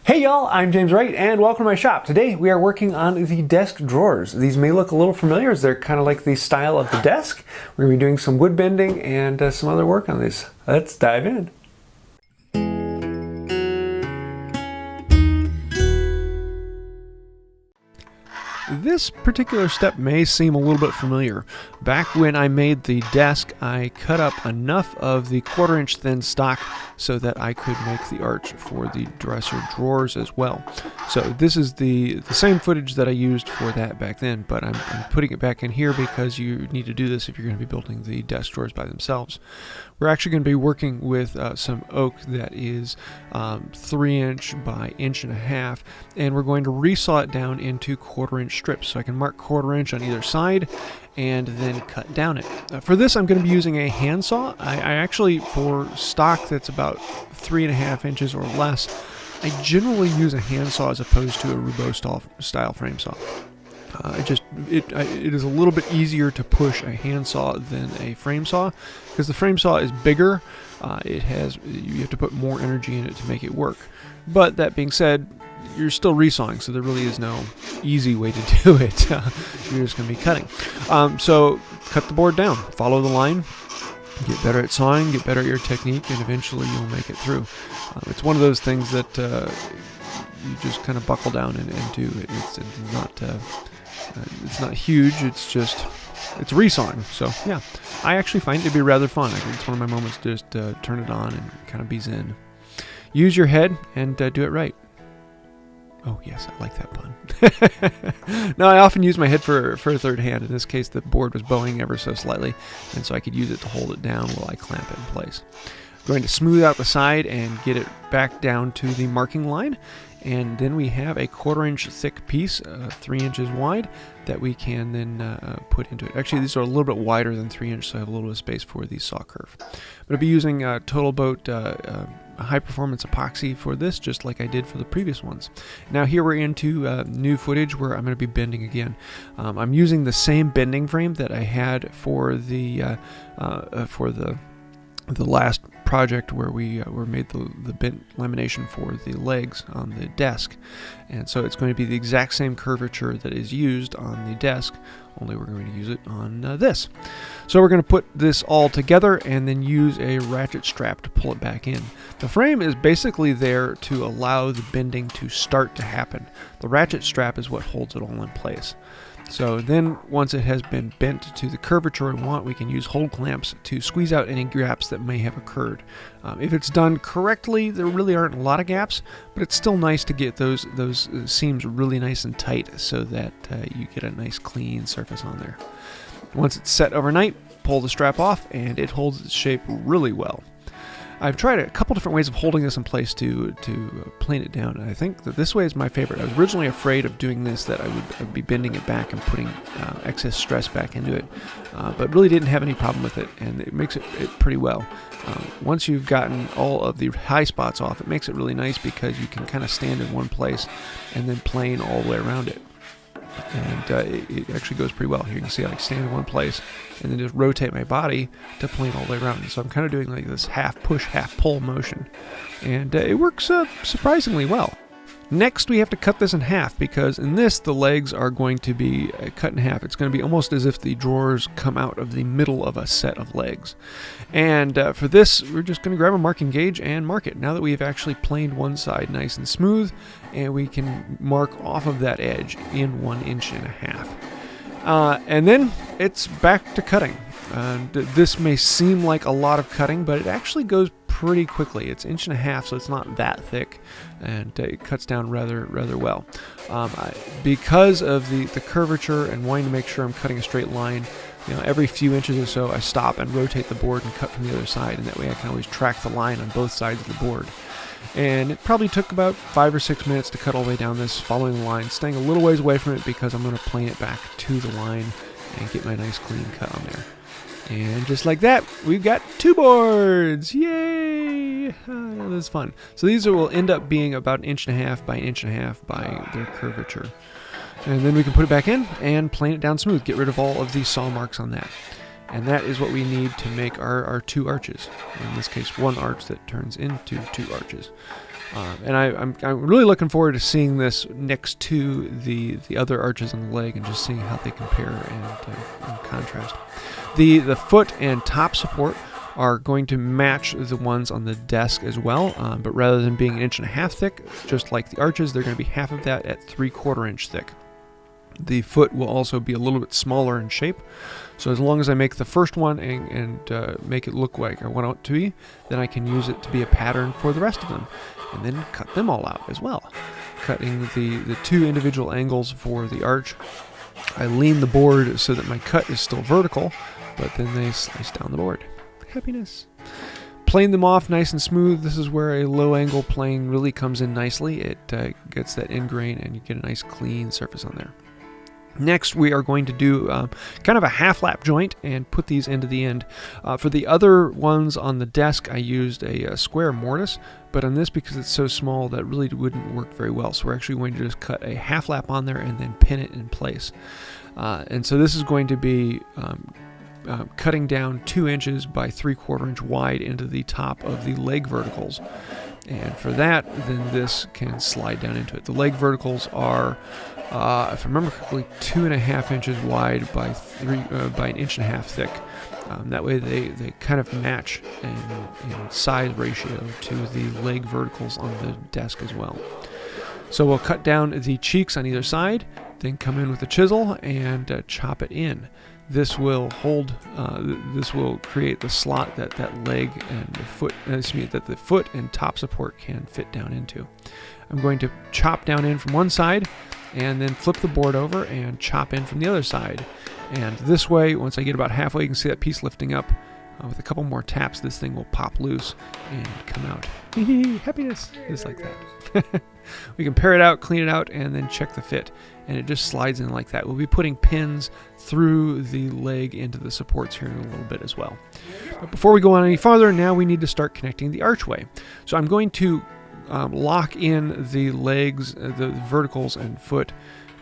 Hey y'all, I'm James Wright and welcome to my shop. Today we are working on the desk drawers. These may look a little familiar as they're kind of like the style of the desk. We're going to be doing some wood bending and some other work on these. Let's dive in. This particular step may seem a little bit familiar. Back when I made the desk, I cut up enough of the 1/4 inch thin stock so that I could make the arch for the dresser drawers as well. So this is the same footage that I used for that back then, but I'm putting it back in here because you need to do this if you're going to be building the desk drawers by themselves. We're actually going to be working with some oak that is 3 inch by 1.5 inches, and we're going to resaw it down into 1/4 inch strips so I can mark 1/4 inch on either side and then cut down it. For this I'm going to be using a handsaw. I actually, for stock that's about 3.5 inches or less, I generally use a handsaw as opposed to a Roubo style frame saw. It is a little bit easier to push a handsaw than a frame saw because the frame saw is bigger. You have to put more energy in it to make it work. But that being said, you're still resawing, so there really is no easy way to do it. You're just going to be cutting. So cut the board down, follow the line, get better at sawing, get better at your technique, and eventually you'll make it through. It's one of those things that you just kind of buckle down and do. It's not huge, it's resawing. So yeah, I actually find it to be rather fun. It's one of my moments to just turn it on and kind of be zen. Use your head and do it right. Oh yes, I like that pun. Now I often use my head for a third hand. In this case the board was bowing ever so slightly, and so I could use it to hold it down while I clamp it in place. I'm going to smooth out the side and get it back down to the marking line. And then we have a 1/4 inch thick piece, 3 inches wide, that we can then put into it. Actually, these are a little bit wider than 3 inch, so I have a little bit of space for the saw curve. But I'll be using Total Boat high performance epoxy for this, just like I did for the previous ones. Now here we're into new footage where I'm going to be bending again. I'm using the same bending frame that I had for the last project where we made the bent lamination for the legs on the desk, and so it's going to be the exact same curvature that is used on the desk, only we're going to use it on this. So we're going to put this all together and then use a ratchet strap to pull it back in. The frame is basically there to allow the bending to start to happen. The ratchet strap is what holds it all in place. So then once it has been bent to the curvature we want, we can use hold clamps to squeeze out any gaps that may have occurred. If it's done correctly, there really aren't a lot of gaps, but it's still nice to get those seams really nice and tight so that you get a nice clean surface on there. Once it's set overnight, pull the strap off and it holds its shape really well. I've tried a couple different ways of holding this in place to plane it down, and I think that this way is my favorite. I was originally afraid of doing this, that I'd be bending it back and putting excess stress back into it, but really didn't have any problem with it, and it makes it pretty well. Once you've gotten all of the high spots off, it makes it really nice because you can kind of stand in one place and then plane all the way around it. And it actually goes pretty well. Here you can see I stand in one place and then just rotate my body to plane all the way around. And so I'm kind of doing like this half push, half pull motion. And it works surprisingly well. Next, we have to cut this in half because in this, the legs are going to be cut in half. It's going to be almost as if the drawers come out of the middle of a set of legs. And for this, we're just going to grab a marking gauge and mark it. Now that we have actually planed one side nice and smooth, and we can mark off of that edge in 1.5 inches. And then it's back to cutting. This may seem like a lot of cutting, but it actually goes pretty quickly. It's 1.5 inches, so it's not that thick, and it cuts down rather well. Because of the curvature and wanting to make sure I'm cutting a straight line, every few inches or so I stop and rotate the board and cut from the other side, and that way I can always track the line on both sides of the board. And it probably took about 5 or 6 minutes to cut all the way down this, following the line, staying a little ways away from it because I'm going to plane it back to the line and get my nice clean cut on there. And just like that, we've got 2 boards! Yay! That's fun. So these will end up being about 1.5 inches by 1.5 inches by their curvature. And then we can put it back in and plane it down smooth. Get rid of all of the saw marks on that. And that is what we need to make our 2 arches. In this case, 1 arch that turns into 2 arches. And I'm really looking forward to seeing this next to the other arches on the leg and just seeing how they compare and contrast. The foot and top support are going to match the ones on the desk as well, but rather than being 1.5 inches thick, just like the arches, they're going to be half of that at 3/4 inch thick. The foot will also be a little bit smaller in shape, so as long as I make the first one and make it look like I want it to be, then I can use it to be a pattern for the rest of them, and then cut them all out as well. Cutting the 2 individual angles for the arch, I lean the board so that my cut is still vertical, but then they slice down the board. Happiness. Plane them off nice and smooth. This is where a low angle plane really comes in nicely. It gets that end grain and you get a nice clean surface on there. Next, we are going to do kind of a half lap joint and put these into the end. For the other ones on the desk, I used a square mortise, but on this, because it's so small, that really wouldn't work very well. So we're actually going to just cut a half lap on there and then pin it in place. And so this is going to be cutting down 2 inches by 3/4 inch wide into the top of the leg verticals. And for that, then this can slide down into it. The leg verticals are, if I remember correctly, 2.5 inches wide by 1.5 inches thick. That way they kind of match in size ratio to the leg verticals on the desk as well. So we'll cut down the cheeks on either side, then come in with a chisel and chop it in. This will hold. This will create the slot that leg and the foot. That the foot and top support can fit down into. I'm going to chop down in from one side, and then flip the board over and chop in from the other side. And this way, once I get about halfway, you can see that piece lifting up. With a couple more taps, this thing will pop loose and come out. Happiness, just like that. We can pare it out, clean it out, and then check the fit. And it just slides in like that. We'll be putting pins through the leg into the supports here in a little bit as well. But before we go on any farther, now we need to start connecting the archway. So I'm going to lock in the legs, the verticals and foot,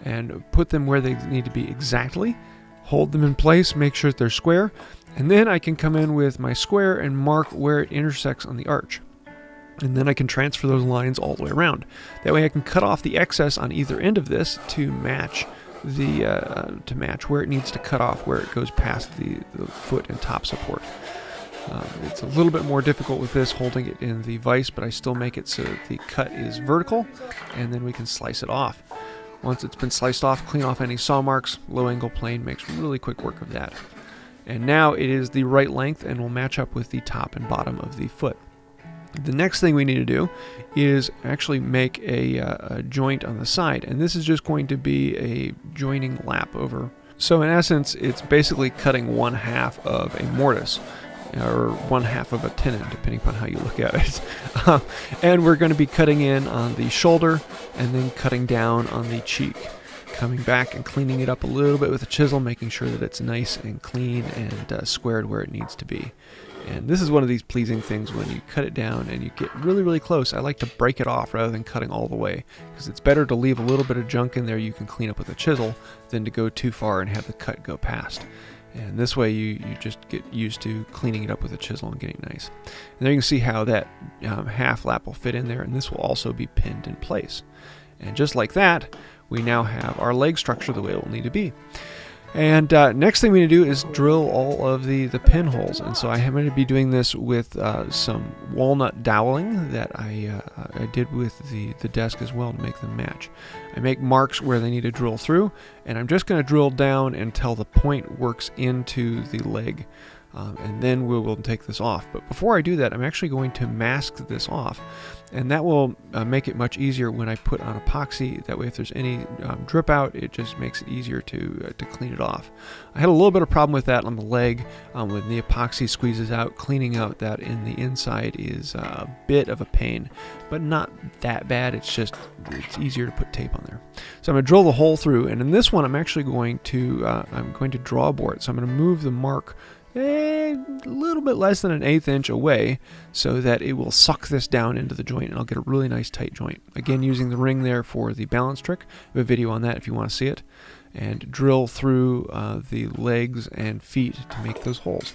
and put them where they need to be exactly. Hold them in place, make sure that they're square, and then I can come in with my square and mark where it intersects on the arch. And then I can transfer those lines all the way around. That way I can cut off the excess on either end of this to match where it needs to cut off, where it goes past the foot and top support. It's a little bit more difficult with this, holding it in the vise, but I still make it so that the cut is vertical, and then we can slice it off. Once it's been sliced off, clean off any saw marks. Low angle plane makes really quick work of that. And now it is the right length and will match up with the top and bottom of the foot. The next thing we need to do is actually make a joint on the side, and this is just going to be a joining lap over. So in essence, it's basically cutting 1/2 of a mortise, or 1/2 of a tenon, depending upon how you look at it. And we're going to be cutting in on the shoulder and then cutting down on the cheek. Coming back and cleaning it up a little bit with a chisel, making sure that it's nice and clean and squared where it needs to be. And this is one of these pleasing things when you cut it down and you get really, really close. I like to break it off rather than cutting all the way, because it's better to leave a little bit of junk in there you can clean up with a chisel than to go too far and have the cut go past. And this way you just get used to cleaning it up with a chisel and getting nice. And there you can see how that half lap will fit in there, and this will also be pinned in place. And just like that, we now have our leg structure the way it will need to be. And next thing we need to do is drill all of the pinholes. And so I am going to be doing this with some walnut doweling that I did with the desk as well to make them match. I make marks where they need to drill through, and I'm just going to drill down until the point works into the leg. And then we will take this off. But before I do that, I'm actually going to mask this off, and that will make it much easier when I put on epoxy. That way, if there's any drip out, it just makes it easier to clean it off. I had a little bit of problem with that on the leg. When the epoxy squeezes out, cleaning out that in the inside is a bit of a pain, but not that bad. It's easier to put tape on there. So I'm going to drill the hole through, and in this one, I'm actually going to draw bore it. So I'm going to move the mark a little bit less than 1/8 inch away, so that it will suck this down into the joint, and I'll get a really nice tight joint. Again, using the ring there for the balance trick. I have a video on that if you want to see it. And drill through the legs and feet to make those holes.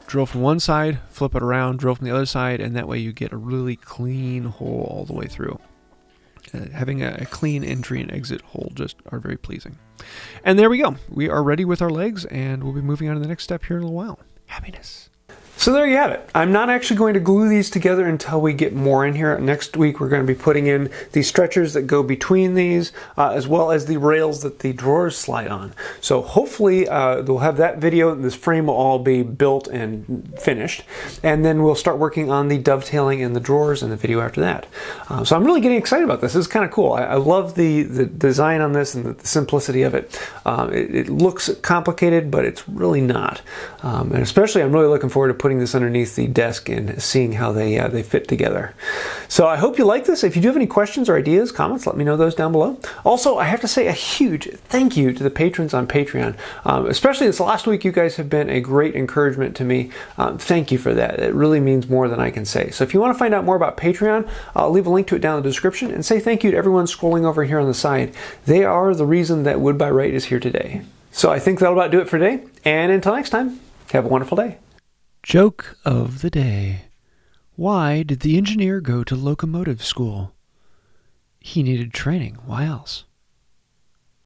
drill from one side, flip it around, drill from the other side, and that way you get a really clean hole all the way through. Having a clean entry and exit hole just are very pleasing. And there we go. We are ready with our legs, and we'll be moving on to the next step here in a little while. Happiness. So there you have it. I'm not actually going to glue these together until we get more in here. Next week we're going to be putting in the stretchers that go between these, as well as the rails that the drawers slide on. So hopefully we'll have that video, and this frame will all be built and finished. And then we'll start working on the dovetailing in the drawers in the video after that. So I'm really getting excited about this. This is kind of cool. I love the design on this and the simplicity of it. It looks complicated, but it's really not. And especially I'm really looking forward to putting this underneath the desk and seeing how they fit together. So I hope you like this. If you do have any questions or ideas, comments, let me know those down below. Also, I have to say a huge thank you to the patrons on Patreon. Especially this last week, you guys have been a great encouragement to me. Thank you for that. It really means more than I can say. So if you want to find out more about Patreon, I'll leave a link to it down in the description, and say thank you to everyone scrolling over here on the side. They are the reason that Wood by Wright is here today. So I think that'll about do it for today. And until next time, have a wonderful day. Joke of the day. Why did the engineer go to locomotive school? He needed training. Why else?